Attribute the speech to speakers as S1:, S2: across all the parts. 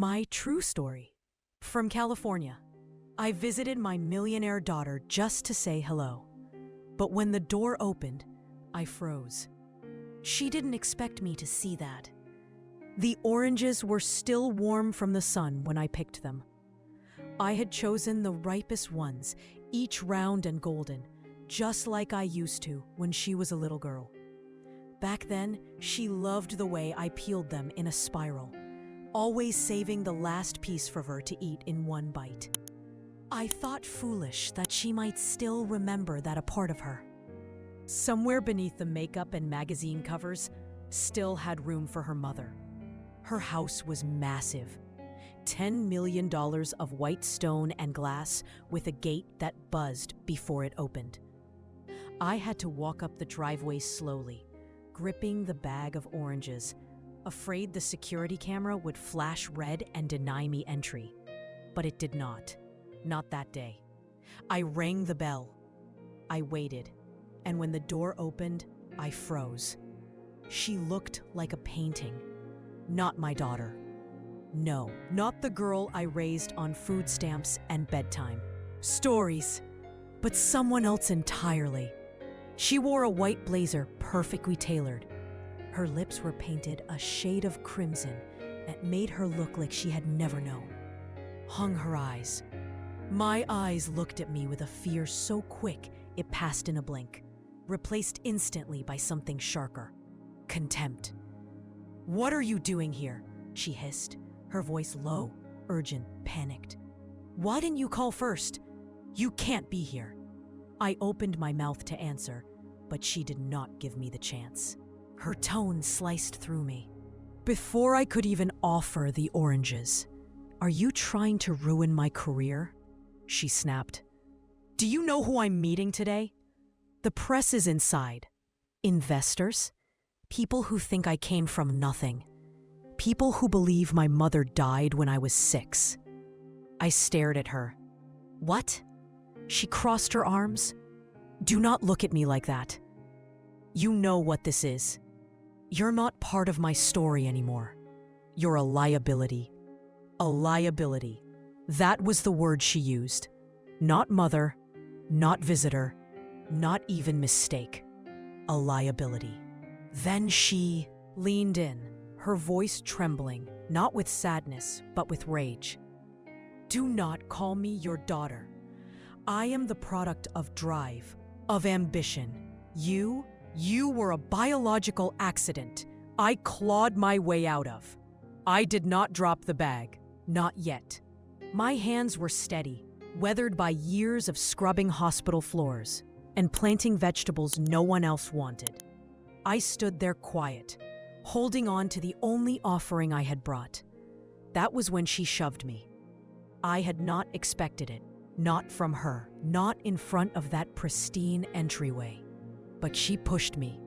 S1: My true story. From California. I visited my millionaire daughter just to say hello. But when the door opened, I froze. She didn't expect me to see that. The oranges were still warm from the sun when I picked them. I had chosen the ripest ones, each round and golden, just like I used to when she was a little girl. Back then, she loved the way I peeled them in a spiral, always saving the last piece for her to eat in one bite. I thought foolish that she might still remember that a part of her, somewhere beneath the makeup and magazine covers, still had room for her mother. Her house was massive. $10 million of white stone and glass with a gate that buzzed before it opened. I had to walk up the driveway slowly, gripping the bag of oranges, afraid the security camera would flash red and deny me entry. But it did not. Not that day. I rang the bell. I waited, and when the door opened, I froze. She looked like a painting. Not my daughter. No, not the girl I raised on food stamps and bedtime stories, but someone else entirely. She wore a white blazer perfectly tailored. Her lips were painted a shade of crimson that made her look like she had never known. Hung her eyes. My eyes looked at me with a fear so quick it passed in a blink, replaced instantly by something sharper. Contempt. "What are you doing here?" she hissed, her voice low, urgent, panicked. "Why didn't you call first? You can't be here." I opened my mouth to answer, but she did not give me the chance. Her tone sliced through me. Before I could even offer the oranges, "Are you trying to ruin my career?" she snapped. "Do you know who I'm meeting today? The press is inside. Investors? People who think I came from nothing. People who believe my mother died when I was 6. I stared at her. "What?" She crossed her arms. "Do not look at me like that. You know what this is. You're not part of my story anymore. You're a liability." A liability. That was the word she used. Not mother, not visitor, not even mistake. A liability. Then she leaned in, her voice trembling, not with sadness, but with rage. "Do not call me your daughter. I am the product of drive, of ambition. You were a biological accident I clawed my way out of. I did not drop the bag. Not yet." My hands were steady, weathered by years of scrubbing hospital floors and planting vegetables no one else wanted. I stood there quiet, holding on to the only offering I had brought. That was when she shoved me. I had not expected it, not from her, not in front of that pristine entryway. But she pushed me.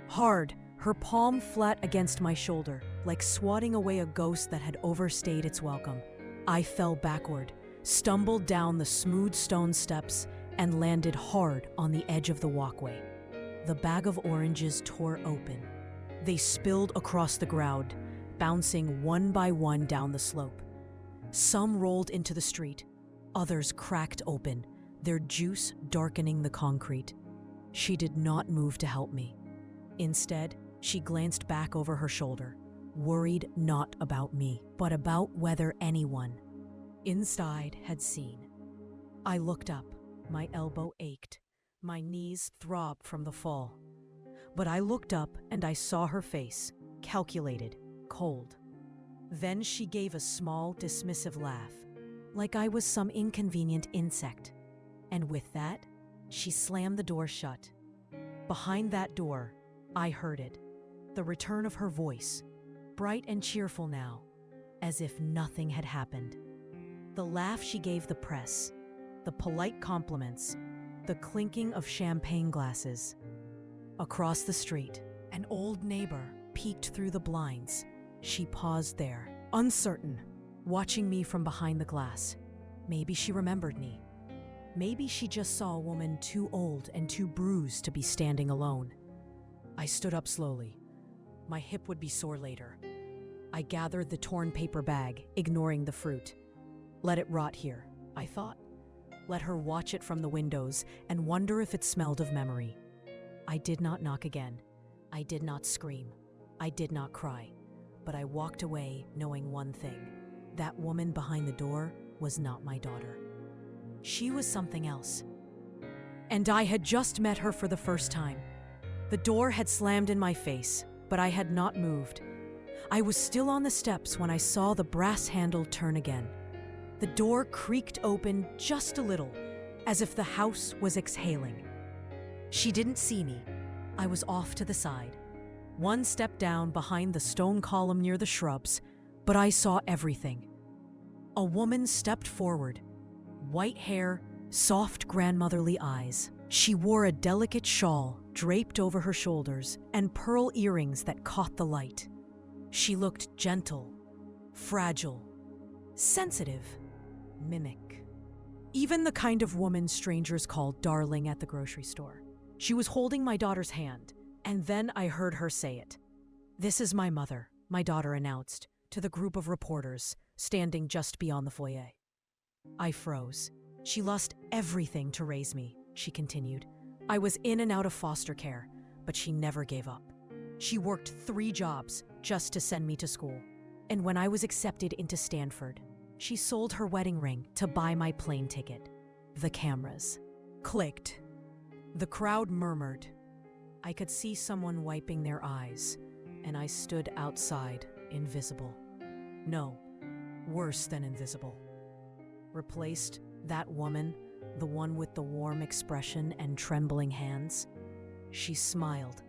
S1: Hard, her palm flat against my shoulder, like swatting away a ghost that had overstayed its welcome. I fell backward, stumbled down the smooth stone steps, and landed hard on the edge of the walkway. The bag of oranges tore open. They spilled across the ground, bouncing one by one down the slope. Some rolled into the street, others cracked open, their juice darkening the concrete. She did not move to help me. Instead, she glanced back over her shoulder, worried not about me, but about whether anyone inside had seen. I looked up. My elbow ached. My knees throbbed from the fall. But I looked up and I saw her face, calculated, cold. Then she gave a small, dismissive laugh, like I was some inconvenient insect. And with that, she slammed the door shut. Behind that door, I heard it, the return of her voice, bright and cheerful now, as if nothing had happened. The laugh she gave the press, the polite compliments, the clinking of champagne glasses. Across the street, an old neighbor peeked through the blinds. She paused there, uncertain, watching me from behind the glass. Maybe she remembered me. Maybe she just saw a woman too old and too bruised to be standing alone. I stood up slowly. My hip would be sore later. I gathered the torn paper bag, ignoring the fruit. Let it rot here, I thought. Let her watch it from the windows and wonder if it smelled of memory. I did not knock again. I did not scream. I did not cry. But I walked away knowing one thing. That woman behind the door was not my daughter. She was something else. And I had just met her for the first time. The door had slammed in my face, but I had not moved. I was still on the steps when I saw the brass handle turn again. The door creaked open just a little, as if the house was exhaling. She didn't see me. I was off to the side, one step down behind the stone column near the shrubs, but I saw everything. A woman stepped forward. White hair, soft grandmotherly eyes. She wore a delicate shawl draped over her shoulders and pearl earrings that caught the light. She looked gentle, fragile, sensitive, mimic. Even the kind of woman strangers call darling at the grocery store. She was holding my daughter's hand, and then I heard her say it. "This is my mother," my daughter announced to the group of reporters standing just beyond the foyer. I froze. "She lost everything to raise me," she continued. "I was in and out of foster care, but she never gave up. She worked 3 jobs just to send me to school. And when I was accepted into Stanford, she sold her wedding ring to buy my plane ticket." The cameras clicked. The crowd murmured. I could see someone wiping their eyes, and I stood outside, invisible. No, worse than invisible. Replaced that woman, the one with the warm expression and trembling hands. She smiled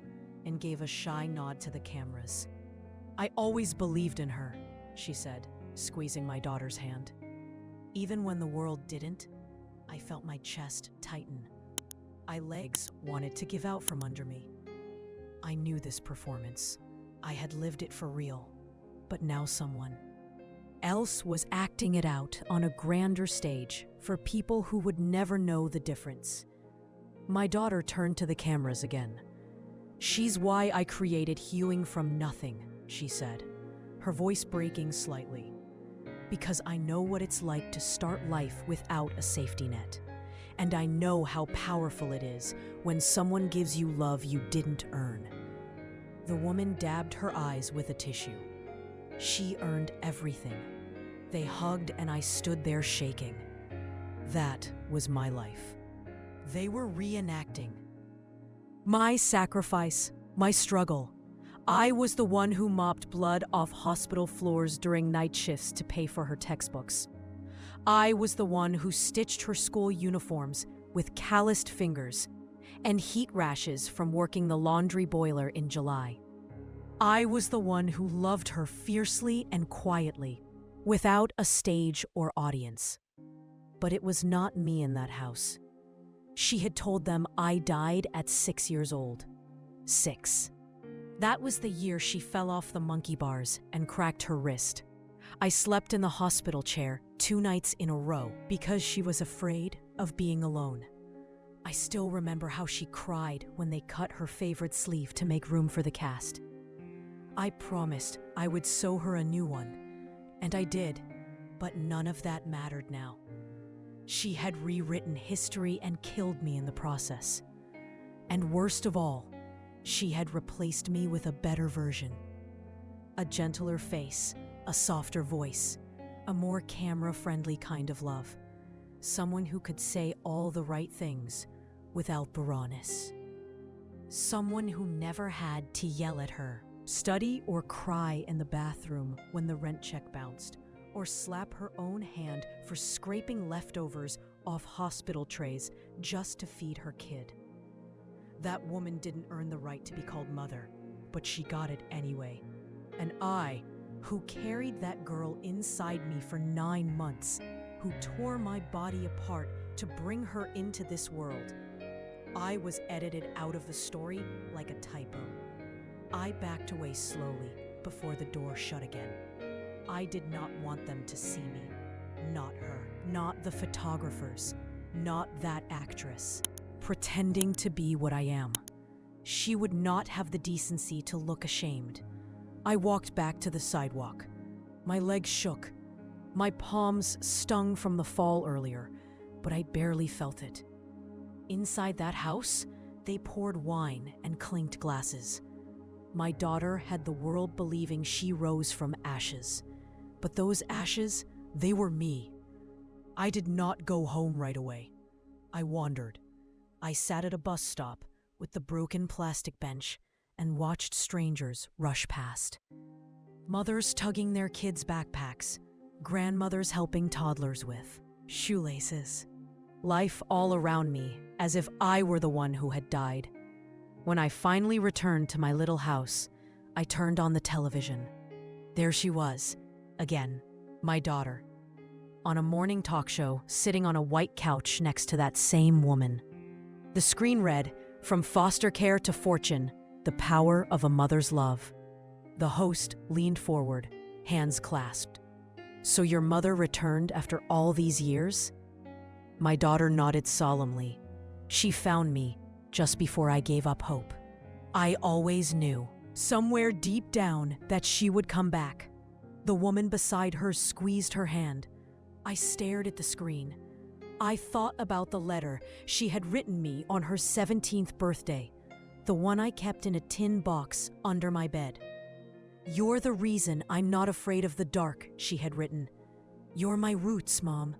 S1: and gave a shy nod to the cameras. "I always believed in her," she said, squeezing my daughter's hand. Even when the world didn't, I felt my chest tighten. My legs wanted to give out from under me. I knew this performance. I had lived it for real. But now someone else was acting it out on a grander stage for people who would never know the difference. My daughter turned to the cameras again. "She's why I created Hewing from Nothing," she said, her voice breaking slightly. "Because I know what it's like to start life without a safety net. And I know how powerful it is when someone gives you love you didn't earn." The woman dabbed her eyes with a tissue. She earned everything. They hugged and I stood there shaking. That was my life. They were reenacting my sacrifice, my struggle. I was the one who mopped blood off hospital floors during night shifts to pay for her textbooks. I was the one who stitched her school uniforms with calloused fingers and heat rashes from working the laundry boiler in July. I was the one who loved her fiercely and quietly, without a stage or audience. But it was not me in that house. She had told them I died at 6 years old. 6. That was the year she fell off the monkey bars and cracked her wrist. I slept in the hospital chair 2 nights in a row because she was afraid of being alone. I still remember how she cried when they cut her favorite sleeve to make room for the cast. I promised I would sew her a new one, and I did, but none of that mattered now. She had rewritten history and killed me in the process. And worst of all, she had replaced me with a better version. A gentler face, a softer voice, a more camera-friendly kind of love. Someone who could say all the right things without the rawness. Someone who never had to yell at her, study or cry in the bathroom when the rent check bounced, or slap her own hand for scraping leftovers off hospital trays just to feed her kid. That woman didn't earn the right to be called mother, but she got it anyway. And I, who carried that girl inside me for 9 months, who tore my body apart to bring her into this world, I was edited out of the story like a typo. I backed away slowly before the door shut again. I did not want them to see me. Not her. Not the photographers. Not that actress. Pretending to be what I am. She would not have the decency to look ashamed. I walked back to the sidewalk. My legs shook. My palms stung from the fall earlier, but I barely felt it. Inside that house, they poured wine and clinked glasses. My daughter had the world believing she rose from ashes. But those ashes, they were me. I did not go home right away. I wandered. I sat at a bus stop with the broken plastic bench and watched strangers rush past. Mothers tugging their kids' backpacks, grandmothers helping toddlers with shoelaces. Life all around me, as if I were the one who had died. When I finally returned to my little house, I turned on the television. There she was, again, my daughter, on a morning talk show, sitting on a white couch next to that same woman. The screen read, "From foster care to fortune, the power of a mother's love." The host leaned forward, hands clasped. "So your mother returned after all these years?" My daughter nodded solemnly. She found me just before I gave up hope. I always knew, somewhere deep down, that she would come back. The woman beside her squeezed her hand. I stared at the screen. I thought about the letter she had written me on her 17th birthday, the one I kept in a tin box under my bed. "You're the reason I'm not afraid of the dark," she had written. "You're my roots, Mom."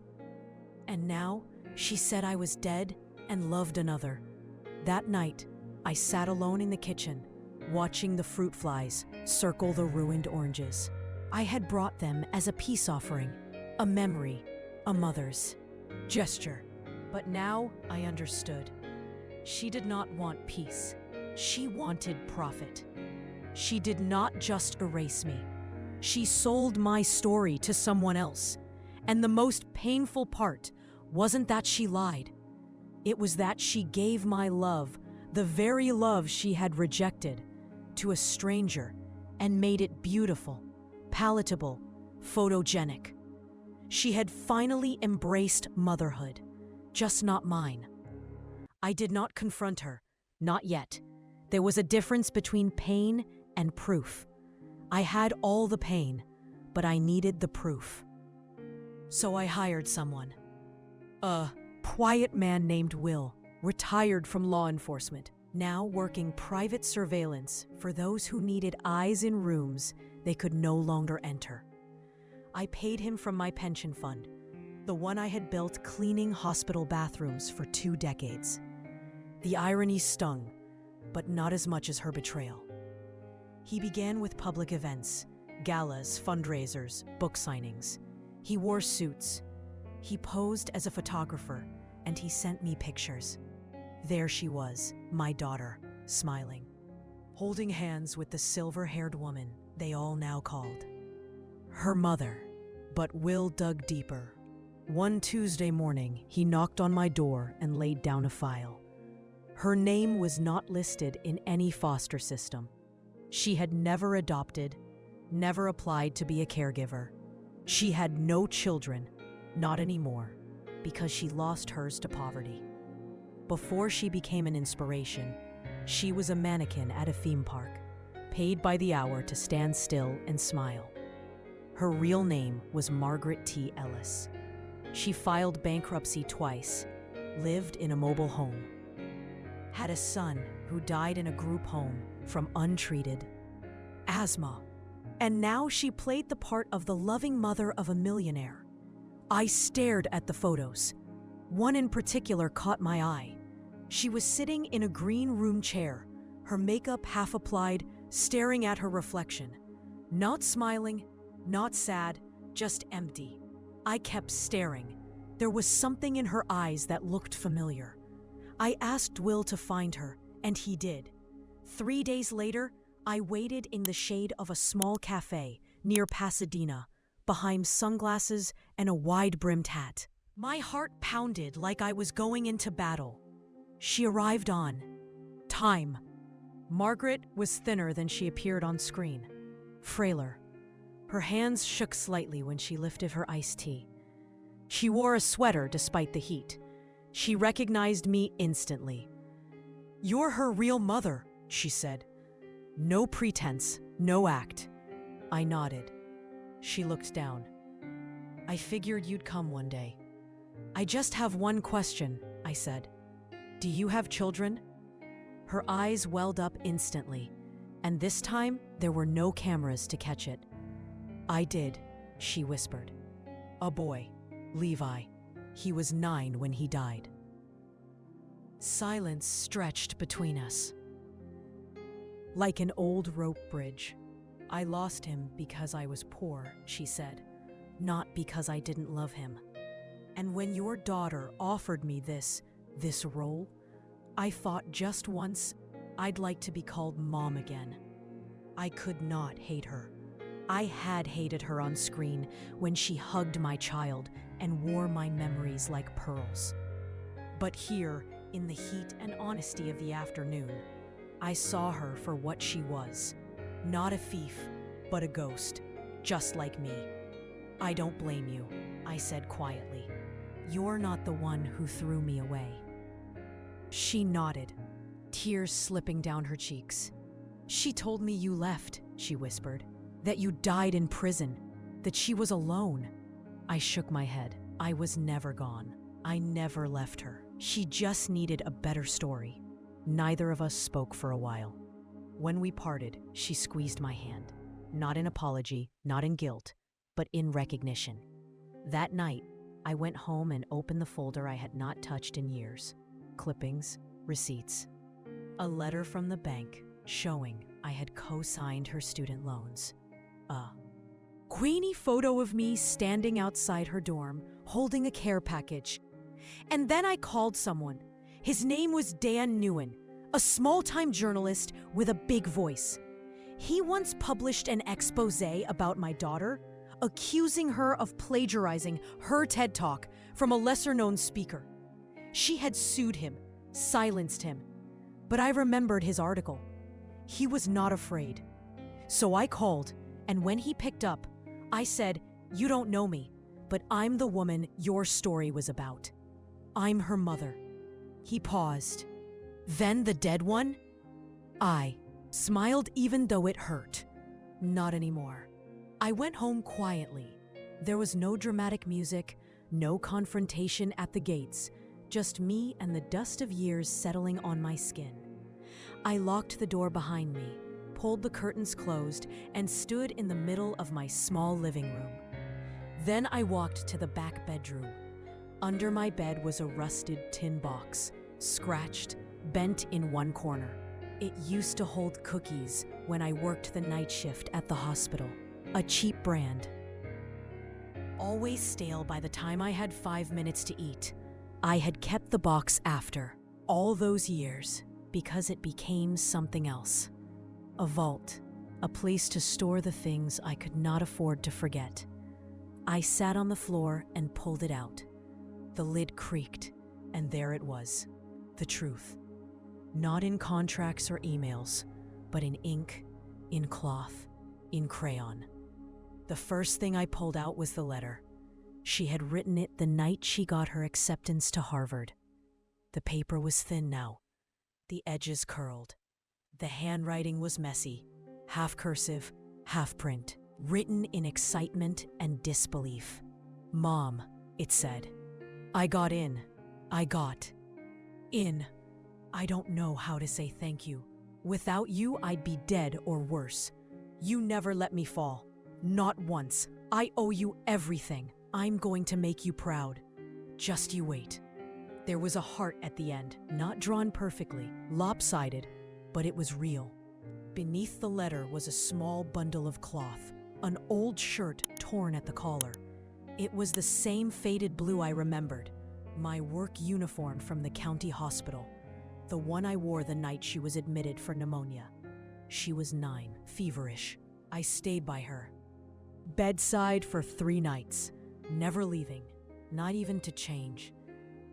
S1: And now, she said I was dead and loved another. That night, I sat alone in the kitchen, watching the fruit flies circle the ruined oranges. I had brought them as a peace offering, a memory, a mother's gesture. But now I understood. She did not want peace. She wanted profit. She did not just erase me. She sold my story to someone else. And the most painful part wasn't that she lied. It was that she gave my love, the very love she had rejected, to a stranger and made it beautiful, palatable, photogenic. She had finally embraced motherhood, just not mine. I did not confront her, not yet. There was a difference between pain and proof. I had all the pain, but I needed the proof. So I hired someone. A quiet man named Will, retired from law enforcement, now working private surveillance for those who needed eyes in rooms they could no longer enter. I paid him from my pension fund, the one I had built cleaning hospital bathrooms for 2 decades. The irony stung, but not as much as her betrayal. He began with public events, galas, fundraisers, book signings. He wore suits. He posed as a photographer, and he sent me pictures. There she was, my daughter, smiling, holding hands with the silver-haired woman they all now called her mother. But Will dug deeper. One Tuesday morning, he knocked on my door and laid down a file. Her name was not listed in any foster system. She had never adopted, never applied to be a caregiver. She had no children, not anymore, because she lost hers to poverty. Before she became an inspiration, she was a mannequin at a theme park, paid by the hour to stand still and smile. Her real name was Margaret T. Ellis. She filed bankruptcy twice, lived in a mobile home, had a son who died in a group home from untreated asthma, and now she played the part of the loving mother of a millionaire. I stared at the photos. One in particular caught my eye. She was sitting in a green room chair, her makeup half applied, staring at her reflection. Not smiling, not sad, just empty. I kept staring. There was something in her eyes that looked familiar. I asked Will to find her, and he did. 3 days later, I waited in the shade of a small cafe near Pasadena, behind sunglasses and a wide-brimmed hat. My heart pounded like I was going into battle. She arrived on time. Margaret was thinner than she appeared on screen, frailer. Her hands shook slightly when she lifted her iced tea. She wore a sweater despite the heat. She recognized me instantly. "You're her real mother," she said. No pretense, no act, I nodded. She looked down. I figured you'd come one day. I just have one question, I said. Do you have children? Her eyes welled up instantly, and this time there were no cameras to catch it. I did, she whispered. A boy, Levi. He was 9 when he died. Silence stretched between us. Like an old rope bridge. I lost him because I was poor, she said, not because I didn't love him. And when your daughter offered me this role, I thought just once I'd like to be called Mom again. I could not hate her. I had hated her on screen when she hugged my child and wore my memories like pearls. But here, in the heat and honesty of the afternoon, I saw her for what she was. Not a thief, but a ghost, just like me. I don't blame you, I said quietly. You're not the one who threw me away. She nodded, tears slipping down her cheeks. She told me you left, she whispered, that you died in prison, that she was alone. I shook my head. I was never gone. I never left her. She just needed a better story. Neither of us spoke for a while. When we parted, she squeezed my hand. Not in apology, not in guilt, but in recognition. That night, I went home and opened the folder I had not touched in years. Clippings, receipts. A letter from the bank showing I had co-signed her student loans. A queenie photo of me standing outside her dorm, holding a care package. And then I called someone. His name was Dan Nguyen, a small-time journalist with a big voice. He once published an expose about my daughter, accusing her of plagiarizing her TED Talk from a lesser-known speaker. She had sued him, silenced him. But I remembered his article. He was not afraid. So I called, and when he picked up, I said, "You don't know me, but I'm the woman your story was about. I'm her mother." He paused. "Then the dead one?" I smiled even though it hurt. Not anymore. I went home quietly. There was no dramatic music, no confrontation at the gates, just me and the dust of years settling on my skin. I locked the door behind me, pulled the curtains closed, and stood in the middle of my small living room. Then I walked to the back bedroom. Under my bed was a rusted tin box, scratched, bent in one corner. It used to hold cookies when I worked the night shift at the hospital, a cheap brand. Always stale by the time I had 5 minutes to eat. I had kept the box after all those years because it became something else. A vault, a place to store the things I could not afford to forget. I sat on the floor and pulled it out. The lid creaked, and there it was, the truth. Not in contracts or emails, but in ink, in cloth, in crayon. The first thing I pulled out was the letter. She had written it the night she got her acceptance to Harvard. The paper was thin now, the edges curled. The handwriting was messy, half cursive, half print, written in excitement and disbelief. "Mom," it said. I got in. I got in. I don't know how to say thank you. Without you, I'd be dead or worse. You never let me fall. Not once. I owe you everything. I'm going to make you proud. Just you wait. There was a heart at the end, not drawn perfectly, lopsided, but it was real. Beneath the letter was a small bundle of cloth, an old shirt torn at the collar. It was the same faded blue I remembered, my work uniform from the county hospital, the one I wore the night she was admitted for pneumonia. She was 9, feverish. I stayed by her. Bedside for 3 nights, never leaving, not even to change.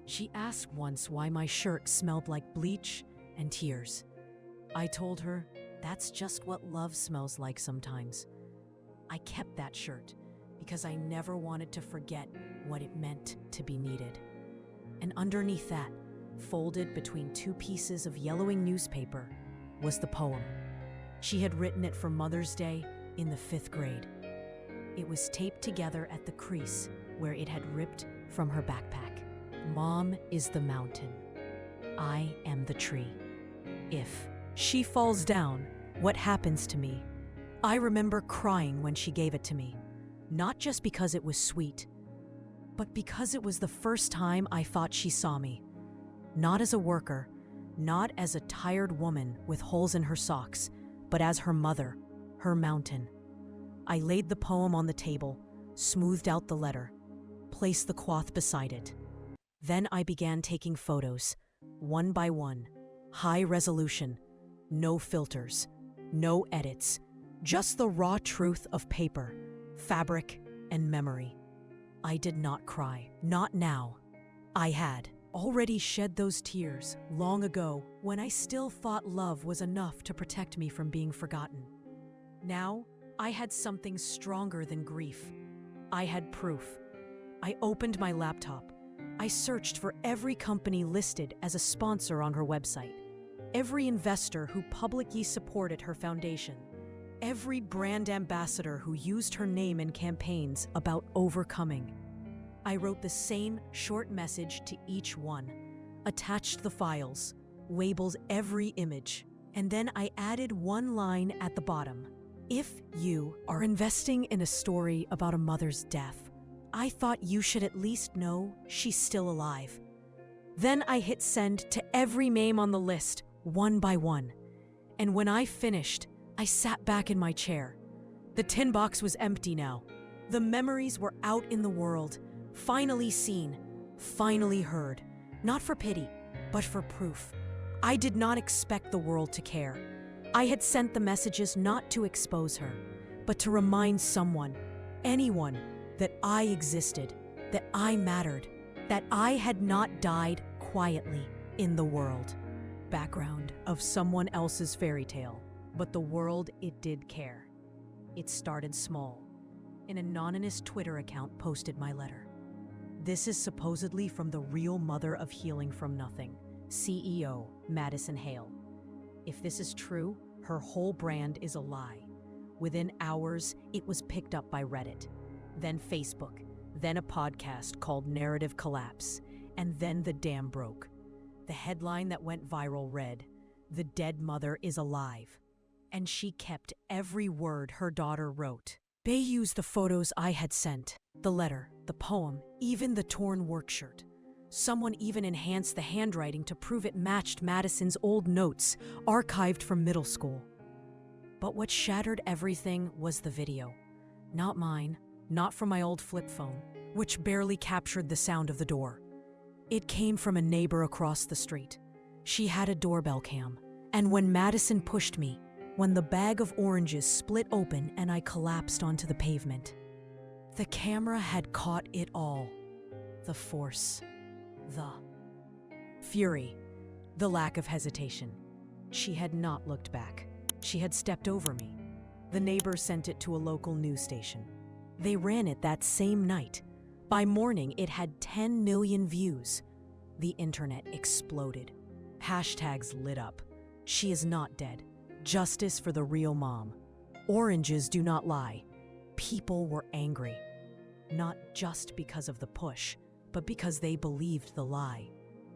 S1: She asked once why my shirt smelled like bleach and tears. I told her, that's just what love smells like sometimes. I kept that shirt because I never wanted to forget what it meant to be needed. And underneath that, folded between 2 pieces of yellowing newspaper, was the poem. She had written it for Mother's Day, in the 5th grade. It was taped together at the crease where it had ripped from her backpack. Mom is the mountain. I am the tree. If she falls down, what happens to me? I remember crying when she gave it to me, not just because it was sweet, but because it was the first time I thought she saw me. Not as a worker, not as a tired woman with holes in her socks, but as her mother, her mountain. I laid the poem on the table, smoothed out the letter, placed the cloth beside it. Then I began taking photos, one by one, high resolution, no filters, no edits, just the raw truth of paper, fabric, and memory. I did not cry, not now. I had already shed those tears long ago when I still thought love was enough to protect me from being forgotten. Now, I had something stronger than grief. I had proof. I opened my laptop. I searched for every company listed as a sponsor on her website, every investor who publicly supported her foundation, every brand ambassador who used her name in campaigns about overcoming. I wrote the same short message to each one, attached the files, labeled every image, and then I added one line at the bottom. If you are investing in a story about a mother's death, I thought you should at least know she's still alive. Then I hit send to every name on the list, one by one. And when I finished, I sat back in my chair. The tin box was empty now. The memories were out in the world, finally seen, finally heard. Not for pity, but for proof. I did not expect the world to care. I had sent the messages not to expose her, but to remind someone, anyone, that I existed, that I mattered, that I had not died quietly in the world. Background of someone else's fairy tale, but the world, it did care. It started small. An anonymous Twitter account posted my letter. This is supposedly from the real mother of Healing from Nothing, CEO Madison Hale. If this is true, her whole brand is a lie. Within hours, it was picked up by Reddit, then Facebook, then a podcast called Narrative Collapse, and then the dam broke. The headline that went viral read, "The dead mother is alive." And she kept every word her daughter wrote. They used the photos I had sent, the letter, the poem, even the torn work shirt. Someone even enhanced the handwriting to prove it matched Madison's old notes, archived from middle school. But what shattered everything was the video. Not mine, not from my old flip phone, which barely captured the sound of the door. It came from a neighbor across the street. She had a doorbell cam, and when Madison pushed me, when the bag of oranges split open and I collapsed onto the pavement, the camera had caught it all. The force, the fury, the lack of hesitation. She had not looked back. She had stepped over me. The neighbor sent it to a local news station. They ran it that same night. By morning, it had 10 million views. The internet exploded. Hashtags lit up. She is not dead. Justice for the real mom. Oranges do not lie. People were angry. Not just because of the push, but because they believed the lie.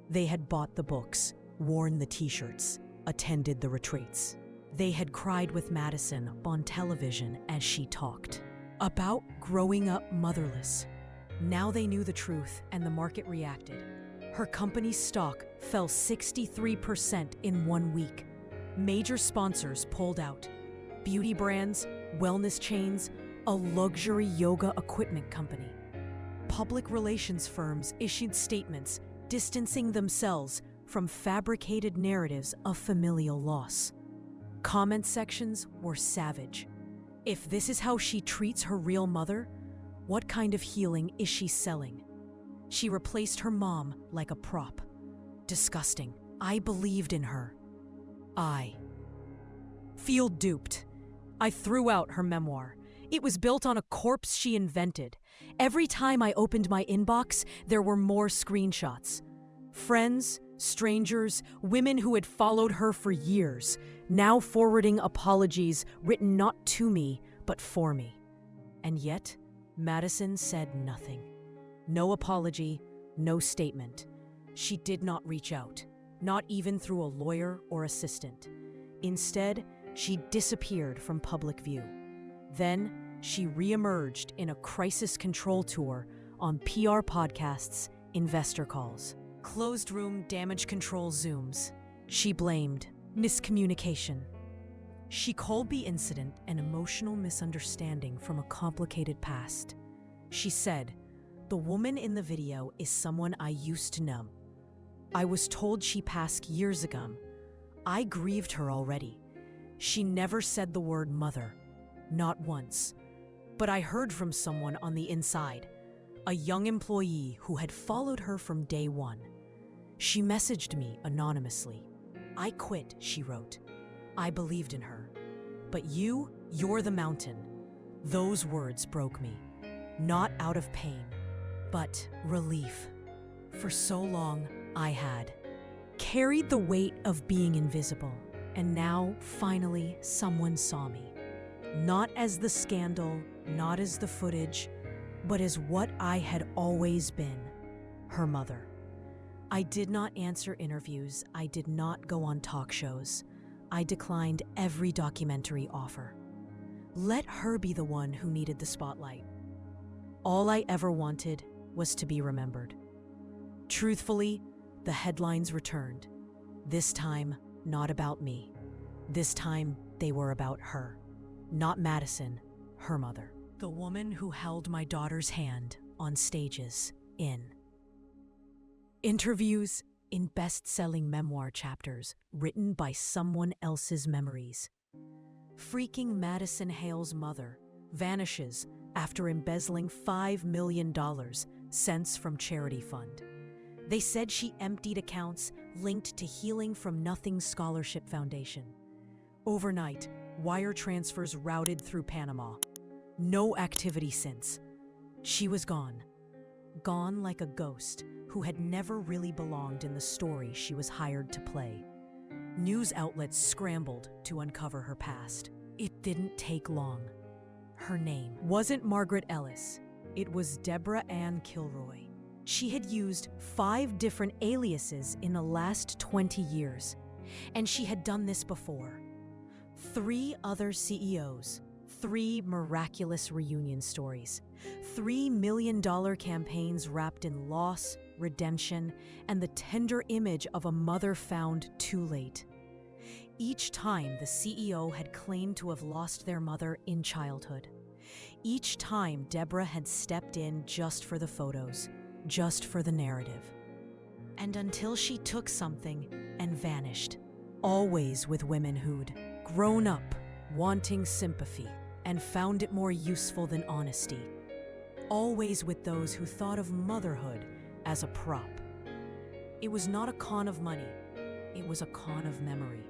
S1: They had bought the books, worn the t-shirts, attended the retreats. They had cried with Madison on television as she talked about growing up motherless. Now they knew the truth and the market reacted. Her company's stock fell 63% in 1 week. Major sponsors pulled out. Beauty brands, wellness chains, a luxury yoga equipment company. Public relations firms issued statements distancing themselves from fabricated narratives of familial loss. Comment sections were savage. If this is how she treats her real mother, what kind of healing is she selling? She replaced her mom like a prop. Disgusting. I believed in her. I feel duped. I threw out her memoir. It was built on a corpse she invented. Every time I opened my inbox, there were more screenshots. Friends, strangers, women who had followed her for years, now forwarding apologies written not to me, but for me. And yet, Madison said nothing. No apology, no statement. She did not reach out, not even through a lawyer or assistant. Instead, she disappeared from public view. Then, she reemerged in a crisis control tour on PR podcasts, investor calls, closed room damage control Zooms. She blamed miscommunication. She called the incident an emotional misunderstanding from a complicated past. She said, "The woman in the video is someone I used to know. I was told she passed years ago. I grieved her already. She never said the word mother, not once. But I heard from someone on the inside, a young employee who had followed her from day one. She messaged me anonymously. I quit," she wrote. "I believed in her. But you're the mountain." Those words broke me, not out of pain, but relief. For so long, I had carried the weight of being invisible, and now, finally, someone saw me. Not as the scandal, not as the footage, but as what I had always been, her mother. I did not answer interviews. I did not go on talk shows. I declined every documentary offer. Let her be the one who needed the spotlight. All I ever wanted was to be remembered. Truthfully, the headlines returned. This time, not about me. This time, they were about her. Not Madison, her mother. The woman who held my daughter's hand on stages, in interviews, in best-selling memoir chapters written by someone else's memories. Freaking Madison Hale's mother vanishes after embezzling $5 million cents from charity fund. They said she emptied accounts linked to Healing from Nothing Scholarship Foundation. Overnight, wire transfers routed through Panama. No activity since. She was gone. Gone like a ghost who had never really belonged in the story she was hired to play. News outlets scrambled to uncover her past. It didn't take long. Her name wasn't Margaret Ellis. It was Deborah Ann Kilroy. She had used 5 different aliases in the last 20 years, and she had done this before. 3 other CEOs, 3 miraculous reunion stories, $3 million campaigns wrapped in loss, redemption, and the tender image of a mother found too late. Each time, the CEO had claimed to have lost their mother in childhood. Each time, Deborah had stepped in just for the photos, just for the narrative. And until she took something and vanished, always with women who'd grown up wanting sympathy and found it more useful than honesty. Always with those who thought of motherhood as a prop. It was not a con of money, it was a con of memory.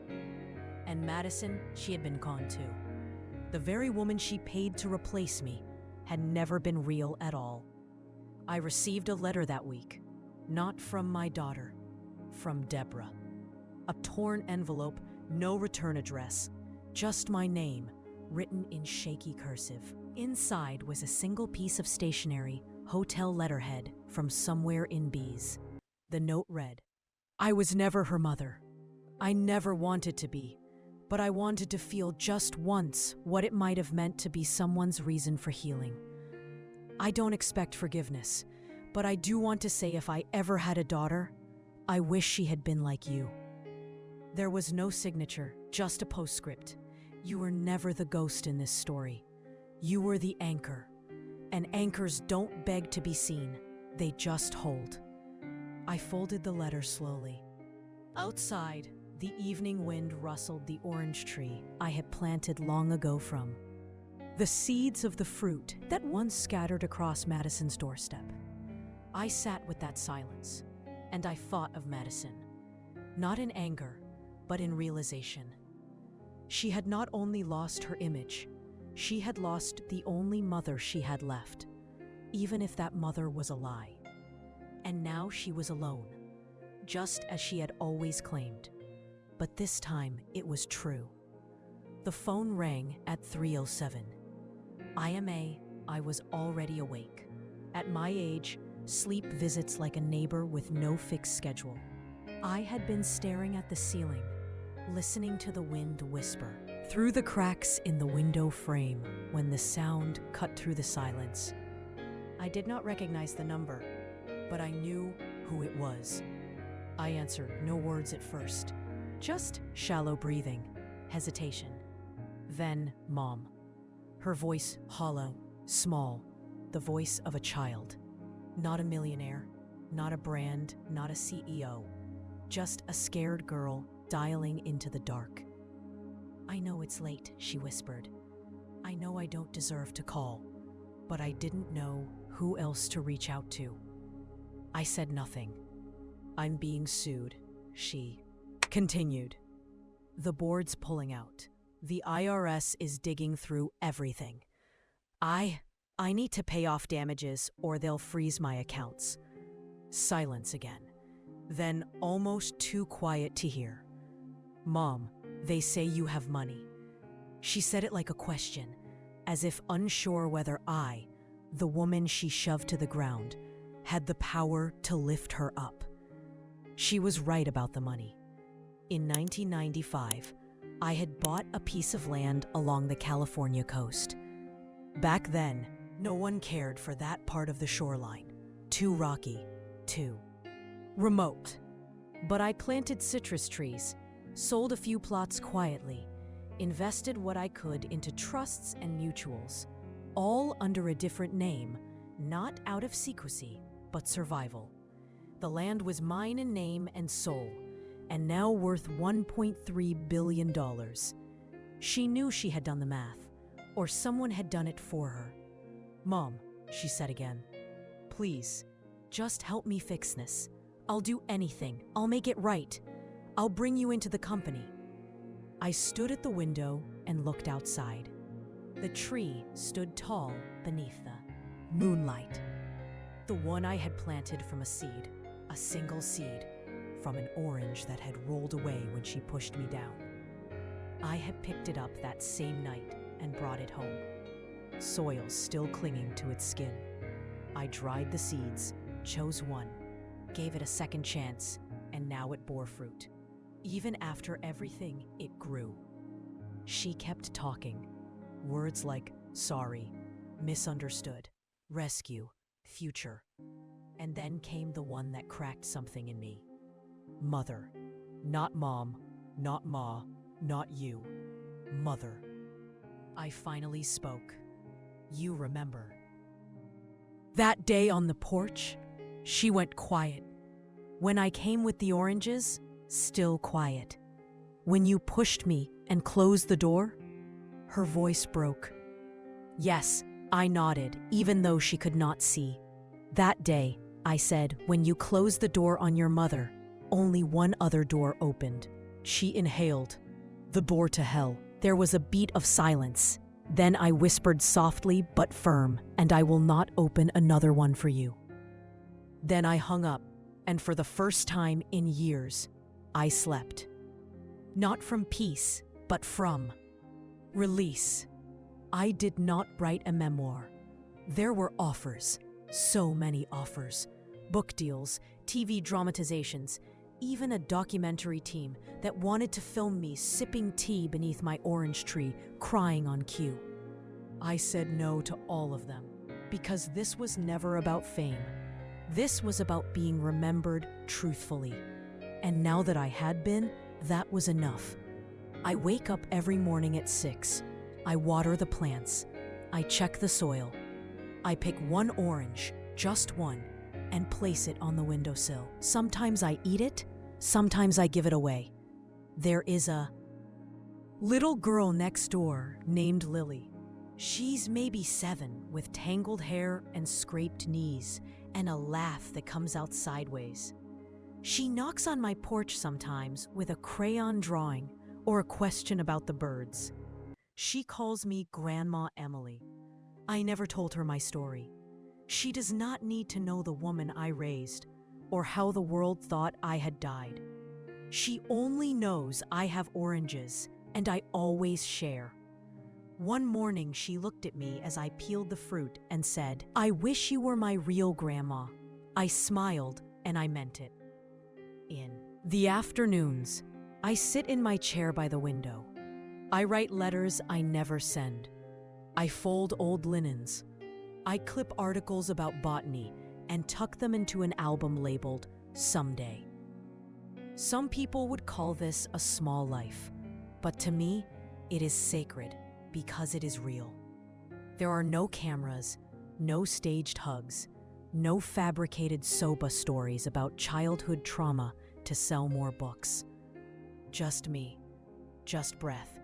S1: And Madison, she had been conned too. The very woman she paid to replace me had never been real at all. I received a letter that week, not from my daughter, from Deborah. A torn envelope, no return address, just my name, written in shaky cursive. Inside was a single piece of stationery, hotel letterhead from somewhere in B's. The note read, "I was never her mother. I never wanted to be, but I wanted to feel just once what it might have meant to be someone's reason for healing. I don't expect forgiveness, but I do want to say if I ever had a daughter, I wish she had been like you." There was no signature, just a postscript. "You were never the ghost in this story. You were the anchor. And anchors don't beg to be seen, they just hold." I folded the letter slowly. Outside, the evening wind rustled the orange tree I had planted long ago from the seeds of the fruit that once scattered across Madison's doorstep. I sat with that silence, and I thought of Madison, not in anger, but in realization. She had not only lost her image, she had lost the only mother she had left, even if that mother was a lie. And now she was alone, just as she had always claimed. But this time, it was true. The phone rang at 3:07. I was already awake. At my age, sleep visits like a neighbor with no fixed schedule. I had been staring at the ceiling, listening to the wind whisper through the cracks in the window frame when the sound cut through the silence. I did not recognize the number, but I knew who it was. I answered, no words at first, just shallow breathing, hesitation. Then, Mom. Her voice hollow, small, the voice of a child. Not a millionaire, not a brand, not a CEO, just a scared girl dialing into the dark. I know it's late, she whispered. I know I don't deserve to call, but I didn't know who else to reach out to. I said nothing. I'm being sued, she continued. The board's pulling out. The IRS is digging through everything. I need to pay off damages or they'll freeze my accounts. Silence again. Then almost too quiet to hear. Mom, they say you have money. She said it like a question, as if unsure whether I, the woman she shoved to the ground, had the power to lift her up. She was right about the money. In 1995, I had bought a piece of land along the California coast. Back then, no one cared for that part of the shoreline. Too rocky, too remote. But I planted citrus trees, sold a few plots quietly, invested what I could into trusts and mutuals, all under a different name, not out of secrecy, but survival. The land was mine in name and soul, and now worth $1.3 billion. She knew she had done the math, or someone had done it for her. Mom, she said again, please, just help me fix this. I'll do anything. I'll make it right. I'll bring you into the company. I stood at the window and looked outside. The tree stood tall beneath the moonlight. The one I had planted from a seed, a single seed, from an orange that had rolled away when she pushed me down. I had picked it up that same night and brought it home, soil still clinging to its skin. I dried the seeds, chose one, gave it a second chance, and now it bore fruit. Even after everything, it grew. She kept talking, words like sorry, misunderstood, rescue, future. And then came the one that cracked something in me. Mother. Not mom, not ma, not you. Mother. I finally spoke. You remember. That day on the porch, she went quiet. When I came with the oranges, still quiet. When you pushed me and closed the door, her voice broke. Yes, I nodded, even though she could not see. That day, I said, when you closed the door on your mother, only one other door opened. She inhaled. The door to hell. There was a beat of silence. Then I whispered softly but firm, and I will not open another one for you. Then I hung up, and for the first time in years, I slept. Not from peace, but from release. I did not write a memoir. There were offers, so many offers. Book deals, TV dramatizations, even a documentary team that wanted to film me sipping tea beneath my orange tree, crying on cue. I said no to all of them, because this was never about fame. This was about being remembered truthfully. And now that I had been, that was enough. I wake up every morning at 6. I water the plants. I check the soil. I pick one orange, just one, and place it on the windowsill. Sometimes I eat it, sometimes I give it away. There is a little girl next door named Lily. She's maybe 7 with tangled hair and scraped knees and a laugh that comes out sideways. She knocks on my porch sometimes with a crayon drawing or a question about the birds. She calls me Grandma Emily. I never told her my story. She does not need to know the woman I raised or how the world thought I had died. She only knows I have oranges and I always share. One morning, she looked at me as I peeled the fruit and said, "I wish you were my real grandma." I smiled, and I meant it. In the afternoons, I sit in my chair by the window. I write letters I never send. I fold old linens. I clip articles about botany and tuck them into an album labeled Someday. Some people would call this a small life, but to me, it is sacred because it is real. There are no cameras, no staged hugs, no fabricated soba stories about childhood trauma to sell more books. Just me, just breath,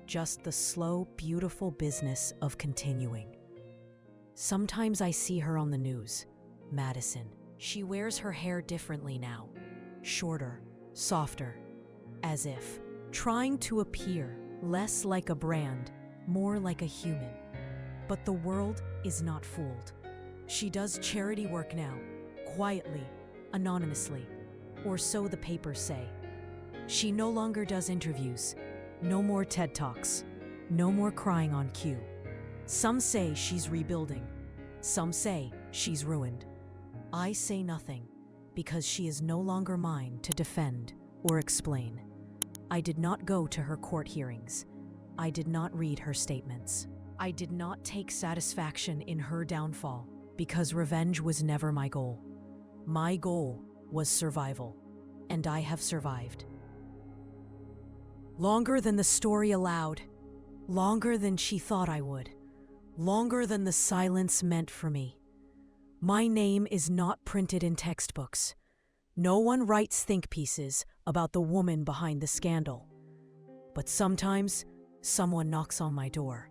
S1: just the slow, beautiful business of continuing. Sometimes I see her on the news, Madison. She wears her hair differently now, shorter, softer, as if trying to appear less like a brand, more like a human. But the world is not fooled. She does charity work now, quietly, anonymously, or so the papers say. She no longer does interviews, no more TED Talks, no more crying on cue. Some say she's rebuilding, some say she's ruined. I say nothing because she is no longer mine to defend or explain. I did not go to her court hearings. I did not read her statements. I did not take satisfaction in her downfall because revenge was never my goal. My goal was survival, and I have survived. Longer than the story allowed, longer than she thought I would, longer than the silence meant for me. My name is not printed in textbooks. No one writes think pieces about the woman behind the scandal. But sometimes, someone knocks on my door.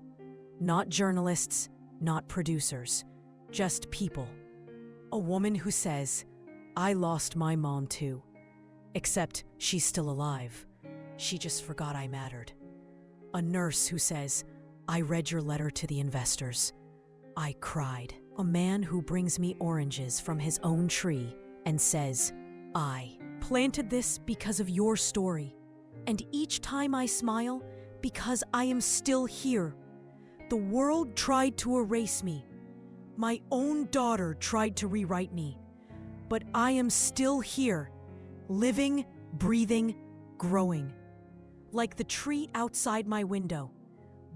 S1: Not journalists, not producers, just people. A woman who says, "I lost my mom too. Except she's still alive. She just forgot I mattered." A nurse who says, "I read your letter to the investors. I cried." A man who brings me oranges from his own tree and says, "I planted this because of your story. And each time I smile, because I am still here. The world tried to erase me. My own daughter tried to rewrite me. But I am still here, living, breathing, growing. Like the tree outside my window,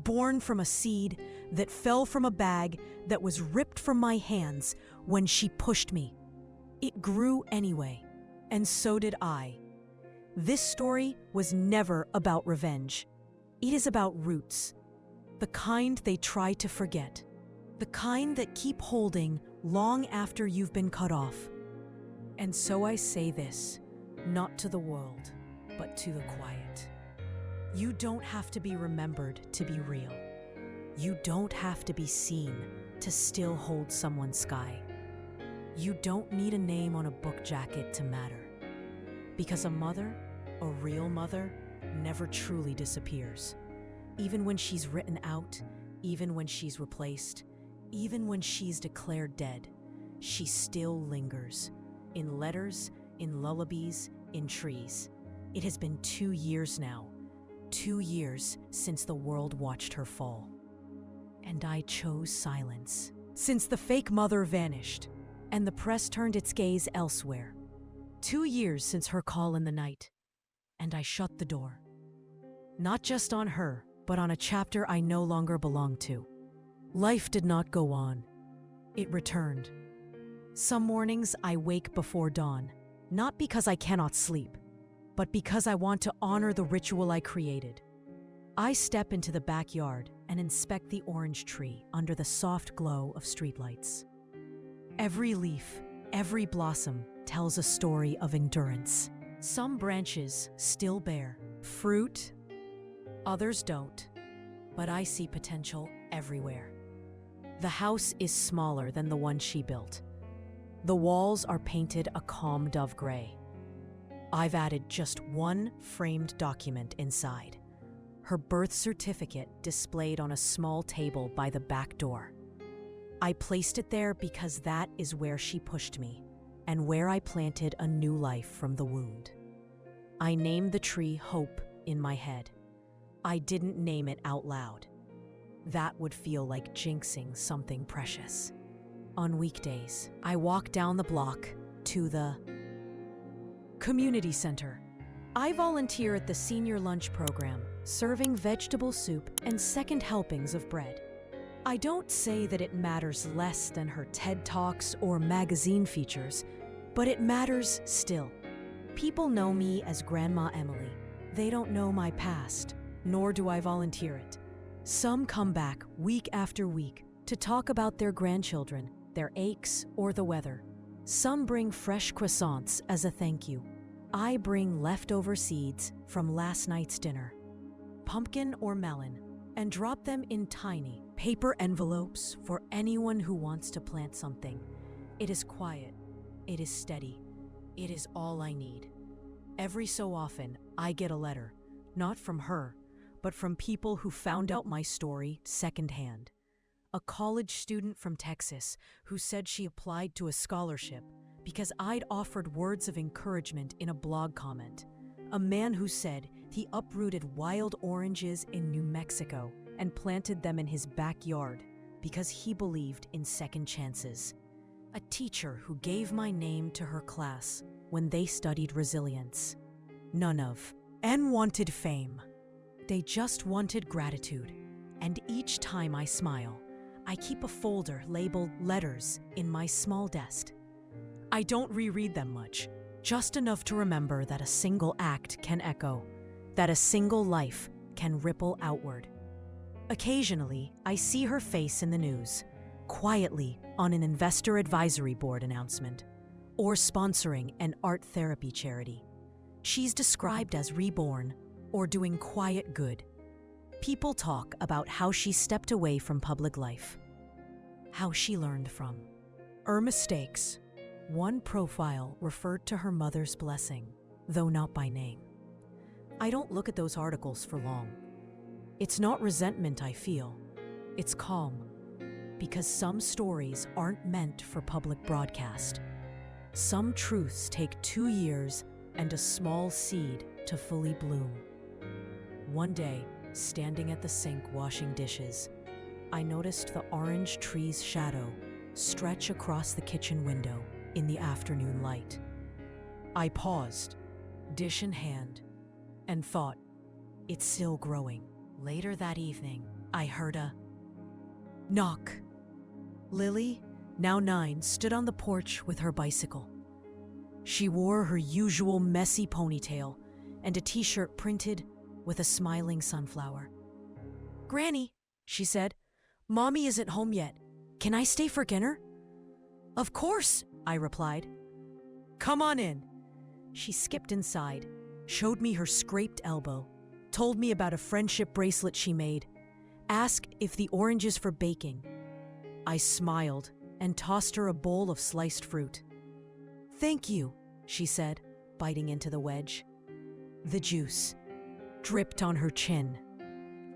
S1: born from a seed that fell from a bag that was ripped from my hands when she pushed me. It grew anyway, and so did I. This story was never about revenge. It is about roots, the kind they try to forget, the kind that keep holding long after you've been cut off. And so I say this, not to the world, but to the quiet. You don't have to be remembered to be real. You don't have to be seen to still hold someone's sky. You don't need a name on a book jacket to matter. Because a mother, a real mother, never truly disappears. Even when she's written out, even when she's replaced, even when she's declared dead, she still lingers. In letters, in lullabies, in trees. It has been 2 years now. 2 years since the world watched her fall. And I chose silence. Since the fake mother vanished, and the press turned its gaze elsewhere. 2 years since her call in the night, and I shut the door. Not just on her, but on a chapter I no longer belong to. Life did not go on. It returned. Some mornings I wake before dawn, not because I cannot sleep, but because I want to honor the ritual I created. I step into the backyard and inspect the orange tree under the soft glow of streetlights. Every leaf, every blossom tells a story of endurance. Some branches still bear fruit, others don't, but I see potential everywhere. The house is smaller than the one she built. The walls are painted a calm dove gray. I've added just one framed document inside. Her birth certificate displayed on a small table by the back door. I placed it there because that is where she pushed me, and where I planted a new life from the wound. I named the tree Hope in my head. I didn't name it out loud. That would feel like jinxing something precious. On weekdays, I walk down the block to the community center. I volunteer at the senior lunch program, serving vegetable soup and second helpings of bread. I don't say that it matters less than her TED Talks or magazine features, but it matters still. People know me as Grandma Emily. They don't know my past, nor do I volunteer it. Some come back week after week to talk about their grandchildren, their aches, or the weather. Some bring fresh croissants as a thank you. I bring leftover seeds from last night's dinner, pumpkin or melon, and drop them in tiny paper envelopes for anyone who wants to plant something. It is quiet. It is steady. It is all I need. Every so often, I get a letter, not from her, but from people who found out my story secondhand. A college student from Texas who said she applied to a scholarship because I'd offered words of encouragement in a blog comment. A man who said he uprooted wild oranges in New Mexico and planted them in his backyard because he believed in second chances. A teacher who gave my name to her class when they studied resilience. None of and wanted fame. They just wanted gratitude. And each time I smile, I keep a folder labeled letters in my small desk. I don't reread them much, just enough to remember that a single act can echo, that a single life can ripple outward. Occasionally, I see her face in the news, quietly on an investor advisory board announcement, or sponsoring an art therapy charity. She's described as reborn or doing quiet good. People talk about how she stepped away from public life, how she learned from her mistakes. One profile referred to her mother's blessing, though not by name. I don't look at those articles for long. It's not resentment I feel, it's calm, because some stories aren't meant for public broadcast. Some truths take 2 years and a small seed to fully bloom. One day, standing at the sink washing dishes, I noticed the orange tree's shadow stretch across the kitchen window in the afternoon light. I paused, dish in hand, and thought, it's still growing. Later that evening, I heard a knock. Lily, now 9, stood on the porch with her bicycle. She wore her usual messy ponytail and a t-shirt printed with a smiling sunflower. "Granny," she said, "Mommy isn't home yet. Can I stay for dinner?" "Of course," I replied. "Come on in." She skipped inside, showed me her scraped elbow, told me about a friendship bracelet she made, asked if the orange is for baking. I smiled and tossed her a bowl of sliced fruit. "Thank you," she said, biting into the wedge. The juice dripped on her chin.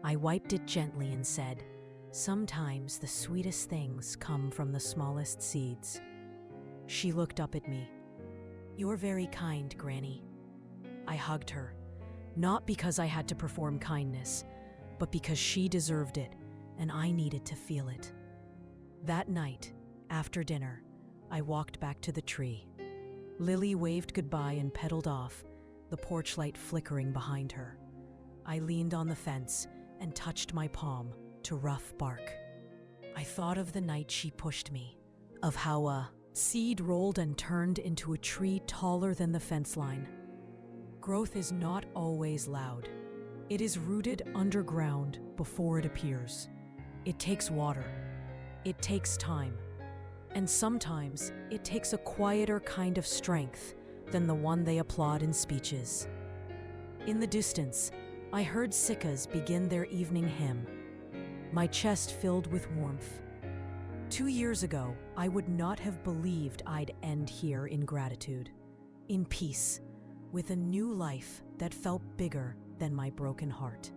S1: I wiped it gently and said, "Sometimes the sweetest things come from the smallest seeds." She looked up at me. "You're very kind, Granny." I hugged her, not because I had to perform kindness, but because she deserved it and I needed to feel it. That night, after dinner, I walked back to the tree. Lily waved goodbye and pedaled off, the porch light flickering behind her. I leaned on the fence and touched my palm to rough bark. I thought of the night she pushed me, of how a seed rolled and turned into a tree taller than the fence line. Growth is not always loud. It is rooted underground before it appears. It takes water. It takes time. And sometimes it takes a quieter kind of strength than the one they applaud in speeches. In the distance, I heard cicadas begin their evening hymn. My chest filled with warmth. 2 years ago, I would not have believed I'd end here in gratitude, in peace, with a new life that felt bigger than my broken heart.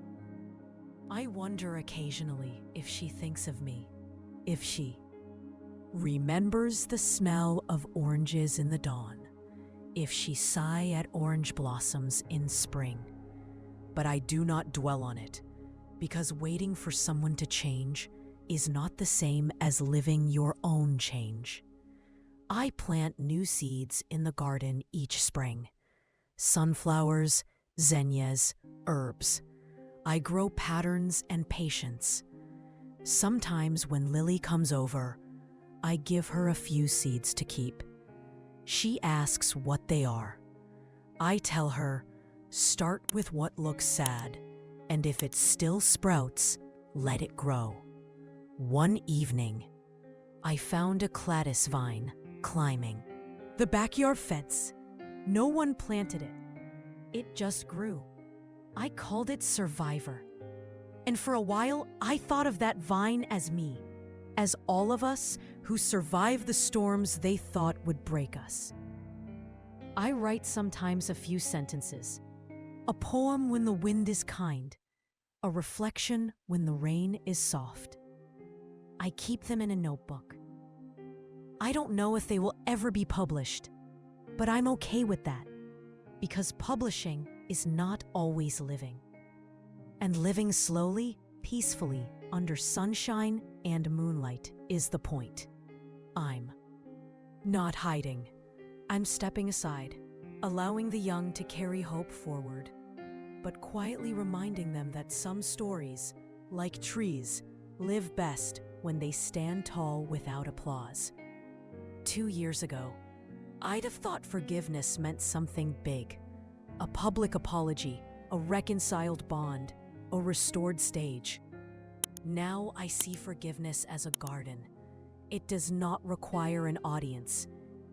S1: I wonder occasionally if she thinks of me, if she remembers the smell of oranges in the dawn, if she sigh at orange blossoms in spring. But I do not dwell on it, Because waiting for someone to change is not the same as living your own change. I plant new seeds in the garden each spring. Sunflowers, zinnias, herbs. I grow patterns and patience. Sometimes when Lily comes over, I give her a few seeds to keep. She asks what they are. I tell her, start with what looks sad, and if it still sprouts, let it grow. One evening, I found a cladis vine climbing the backyard fence. No one planted it. It just grew. I called it Survivor. And for a while, I thought of that vine as me, as all of us who survived the storms they thought would break us. I write sometimes a few sentences, a poem when the wind is kind, a reflection when the rain is soft. I keep them in a notebook. I don't know if they will ever be published, but I'm okay with that, because publishing is not always living. And living slowly, peacefully, under sunshine and moonlight is the point. I'm not hiding. I'm stepping aside, allowing the young to carry hope forward, but quietly reminding them that some stories, like trees, live best when they stand tall without applause. 2 years ago, I'd have thought forgiveness meant something big. A public apology, a reconciled bond, a restored stage. Now I see forgiveness as a garden. It does not require an audience.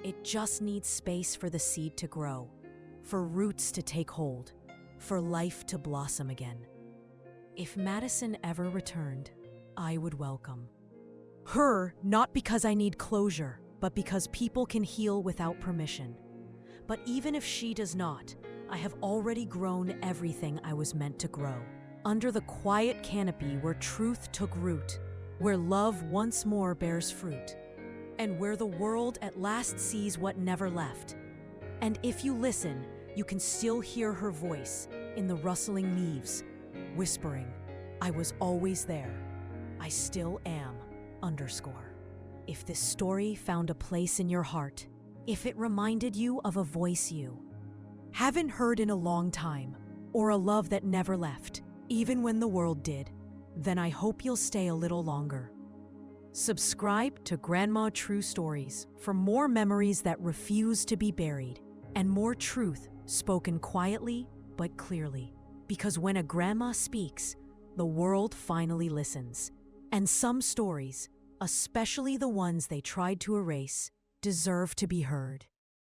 S1: It just needs space for the seed to grow, for roots to take hold, for life to blossom again. If Madison ever returned, I would welcome her, not because I need closure, but because people can heal without permission. But even if she does not, I have already grown everything I was meant to grow. Under the quiet canopy where truth took root, where love once more bears fruit, and where the world at last sees what never left. And if you listen, you can still hear her voice in the rustling leaves, whispering, I was always there. I still am, _. If this story found a place in your heart, if it reminded you of a voice you haven't heard in a long time, or a love that never left, even when the world did, then I hope you'll stay a little longer. Subscribe to Grandma True Stories for more memories that refuse to be buried, and more truth spoken quietly but clearly. Because when a grandma speaks, the world finally listens. And some stories, especially the ones they tried to erase, deserve to be heard.